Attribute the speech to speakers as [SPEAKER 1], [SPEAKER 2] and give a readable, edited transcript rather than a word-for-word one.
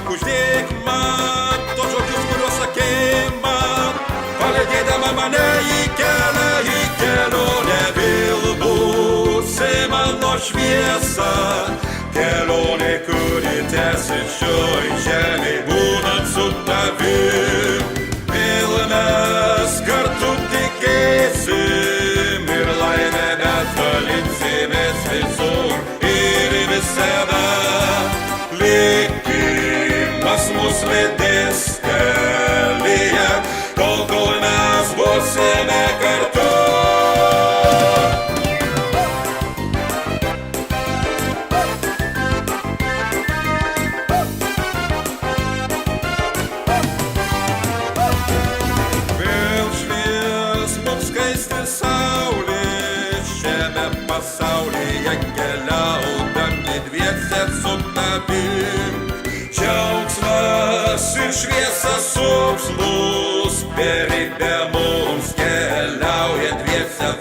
[SPEAKER 1] Uždėk man tos žodžius, kuriuos sakei man, palydėdama mane į kelionę vėl būsi mano šviesa. Kelionė, kuri tęsis šioj žemėj, būnant su tavim. Vėl mes kartu tikėsim ir laimę mes dalinsimės visur ir visada. Likimas mus lydės kelyje, kol mes būsime kartu. Pasaulyje keliaudami dviese su tavim, džiaugsmas ir šviesa sups mus, beribė mums keliauja dviese